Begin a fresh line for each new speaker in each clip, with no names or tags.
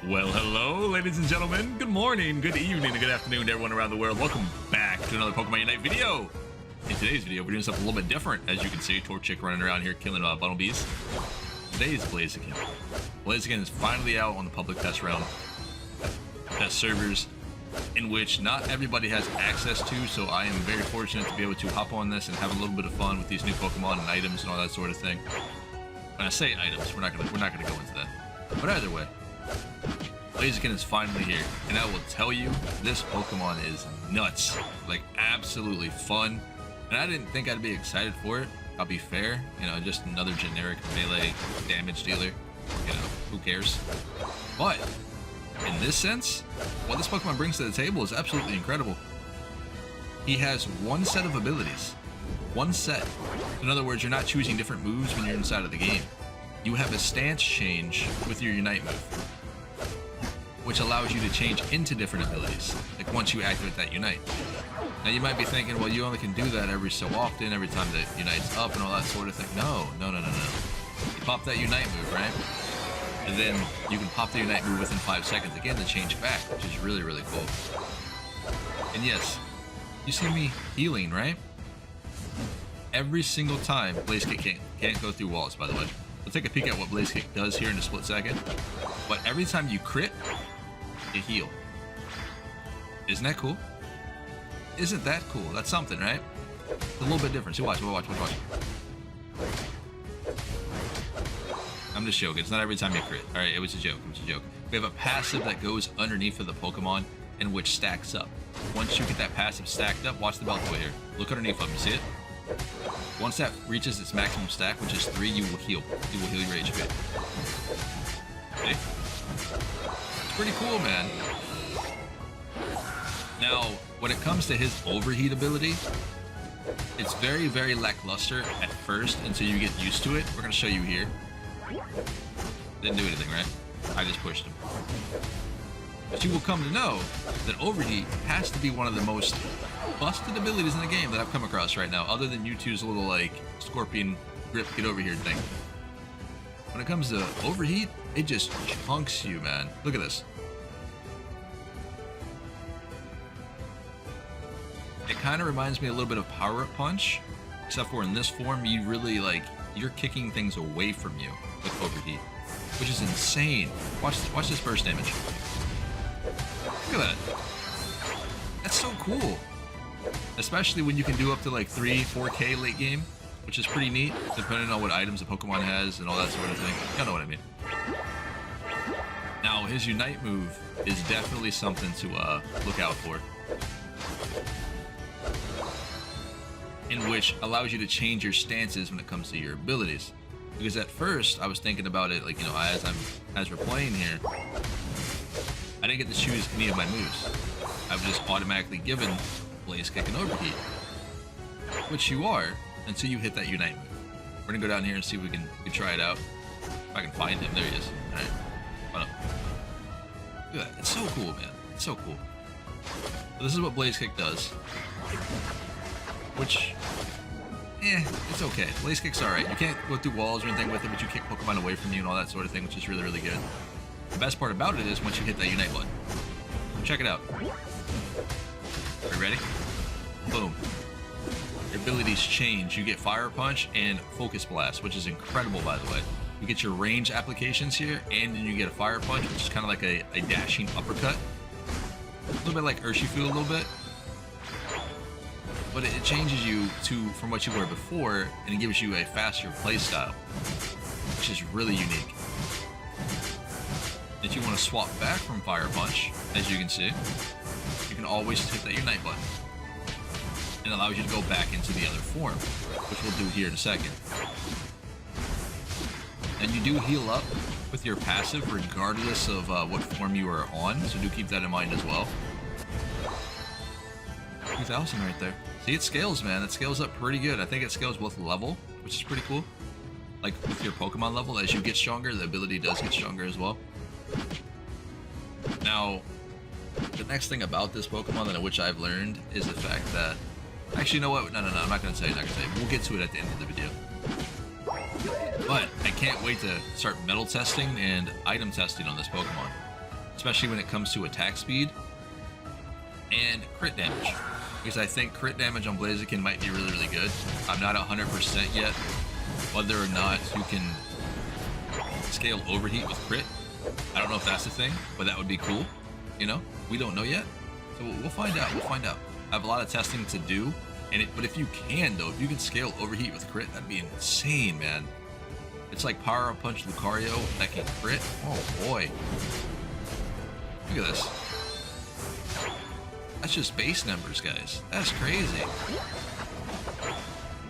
Well, hello, ladies and gentlemen. Good morning, good evening, and good afternoon to everyone around the world. Welcome back to another Pokemon Unite video. In today's video, we're doing something a little bit different. As you can see, Torchic running around here killing bumblebees. Today's Blaziken. Blaziken is finally out on the public test realm. Test servers in which not everybody has access to, so I am very fortunate to be able to hop on this and have a little bit of fun with these new Pokemon and items and all that sort of thing. When I say items, we're not gonna go into that. But either way, Blaziken is finally here, and I will tell you, this Pokemon is nuts. Like, absolutely fun. And I didn't think I'd be excited for it. I'll be fair, you know, just another generic melee damage dealer. You know, who cares? But in this sense, what this Pokemon brings to the table is absolutely incredible. He has one set of abilities. One set. In other words, you're not choosing different moves when you're inside of the game. You have a stance change with your Unite move, which allows you to change into different abilities, like once you activate that Unite. Now you might be thinking, well, you only can do that every so often, every time the Unite's up and all that sort of thing. No. You pop that Unite move, right? And then you can pop the Unite move within 5 seconds again to change back, which is really, really cool. And yes, you see me healing, right? Every single time, Blaziken can't go through walls, by the way. We'll take a peek at what Blaziken does here in a split second. But every time you crit, you heal. Isn't that cool? Isn't that cool? That's something, right? It's a little bit different. So watch. I'm just joking. It's not every time you crit. All right, it was a joke. We have a passive that goes underneath of the Pokemon and which stacks up. Once you get that passive stacked up, watch the Beltway here. Look underneath of them. You see it? Once that reaches its maximum stack, which is 3, you will heal. You will heal your HP. See? It's pretty cool, man. Now, when it comes to his overheat ability, it's very, very lackluster at first until you get used to it. We're going to show you here. Didn't do anything, right? I just pushed him. But you will come to know that overheat has to be one of the most busted abilities in the game that I've come across right now, other than Mewtwo's little, like, scorpion grip get over here thing. When it comes to overheat, it just chunks you, man. Look at this. It kind of reminds me a little bit of Power Up Punch, except for in this form, you really, like, you're kicking things away from you with overheat, which is insane. Watch this burst damage. Look at that. That's so cool. Especially when you can do up to like 3-4K late game, which is pretty neat, depending on what items the Pokemon has and all that sort of thing. Y'all know what I mean. Now, his Unite move is definitely something to look out for, in which allows you to change your stances when it comes to your abilities. Because at first, I was thinking about it, like, you know, as we're playing here, I didn't get to choose any of my moves. I was just automatically given Blaziken and Overheat, which you are until you hit that Unite move. We're gonna go down here and see if we can try it out. If I can find him, there he is. All right, run up. Look at that. It's so cool, man. It's so cool. So this is what Blaziken does, which, it's okay. Blaziken's all right. You can't go through walls or anything with it, but you kick Pokemon away from you and all that sort of thing, which is really, really good. The best part about it is once you hit that Unite button. Check it out. Are you ready? Boom. Your abilities change. You get Fire Punch and Focus Blast, which is incredible, by the way. You get your range applications here, and then you get a Fire Punch, which is kind of like a dashing uppercut. A little bit like Urshifu a little bit. But it changes you from what you were before, and it gives you a faster playstyle, which is really unique. If you want to swap back from Fire Punch, as you can see, you can always hit that Unite button. It allows you to go back into the other form, which we'll do here in a second. And you do heal up with your passive regardless of what form you are on, so do keep that in mind as well. 2,000 right there. See, it scales, man. It scales up pretty good. I think it scales both level, which is pretty cool. Like with your Pokemon level, as you get stronger, the ability does get stronger as well. Now, the next thing about this Pokemon that which I've learned is the fact that, actually, you know what? No, I'm not gonna say it. We'll get to it at the end of the video. But I can't wait to start metal testing and item testing on this Pokemon. especially when it comes to attack speed and crit damage. Because I think crit damage on Blaziken might be really, really good. I'm not 100% yet whether or not you can scale overheat with crit. I don't know if that's the thing, but that would be cool. You know, we don't know yet, so we'll find out. We'll find out. I have a lot of testing to do, but if you can though, if you can scale overheat with crit, that'd be insane, man. It's like Power Up Punch Lucario that can crit. Oh boy, look at this. That's just base numbers, guys. That's crazy.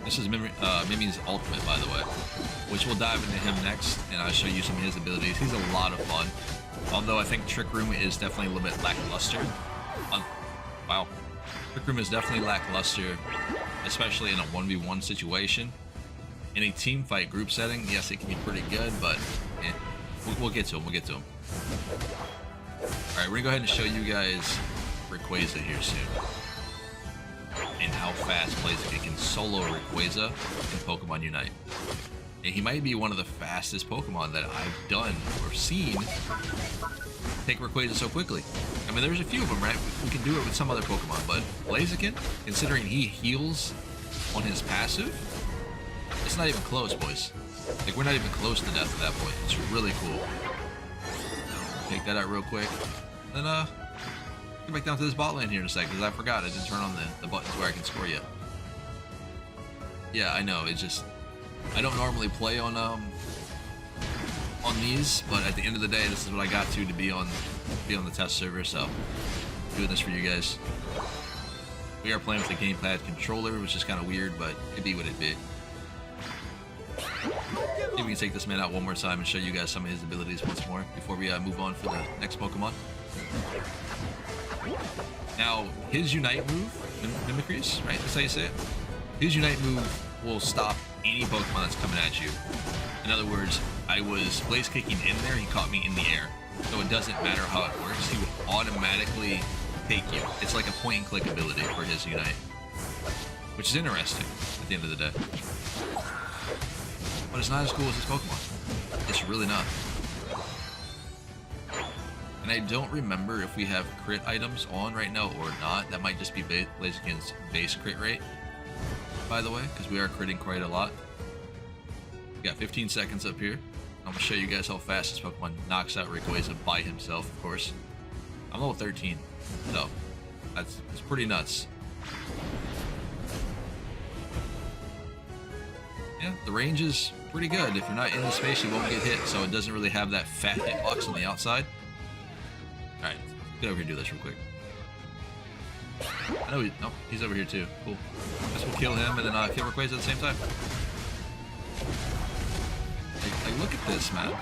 This is Mimi's ultimate, by the way, which we'll dive into him next, and I'll show you some of his abilities. He's a lot of fun, although I think Trick Room is definitely a little bit lackluster. Wow. Trick Room is definitely lackluster, especially in a 1v1 situation. In a team fight group setting, yes, it can be pretty good, but we'll get to him. We'll get to him. All right, we're gonna go ahead and show you guys Rayquaza here soon, and how fast Blaziken can solo Rayquaza in Pokemon Unite. And he might be one of the fastest Pokemon that I've done or seen take Rayquaza so quickly. I mean, there's a few of them, right? We can do it with some other Pokemon, but Blaziken, considering he heals on his passive, it's not even close, boys. Like, we're not even close to death at that point. It's really cool. Take that out real quick. Then, get back down to this bot lane here in a second, because I forgot. I didn't turn on the buttons where I can score yet. Yeah, I know. It's just, I don't normally play on these, but at the end of the day, this is what I got to be on the test server. So, doing this for you guys. We are playing with the gamepad controller, which is kind of weird, but it be what it be. Maybe we can take this man out one more time and show you guys some of his abilities once more before we move on for the next Pokemon. Now, his Unite move, Mimikrys, right? That's how you say it. His Unite move will stop any Pokemon that's coming at you. In other words, I was Blaze Kicking in there, he caught me in the air. So it doesn't matter how it works, he will automatically take you. It's like a point and click ability for his Unite, which is interesting at the end of the day. But it's not as cool as his Pokemon. It's really not. And I don't remember if we have crit items on right now or not. That might just be Blaziken's base crit rate, by the way, because we are critting quite a lot. We got 15 seconds up here. I'm going to show you guys how fast this Pokemon knocks out Rayquaza by himself, of course. I'm level 13, so it's pretty nuts. Yeah, the range is pretty good. If you're not in the space, you won't get hit, so it doesn't really have that fat hitbox on the outside. Alright, get over here and do this real quick. I know he's over here too. Cool. Guess we'll kill him and then kill Rayquaza at the same time. Like, look at this, man.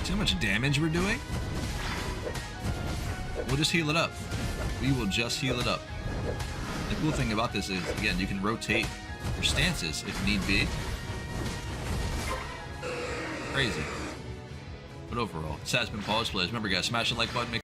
See how much damage we're doing? We'll just heal it up. We will just heal it up. The cool thing about this is, again, you can rotate your stances if need be. Crazy. But overall, this has been Pawseplays. Remember, guys, smash the like button.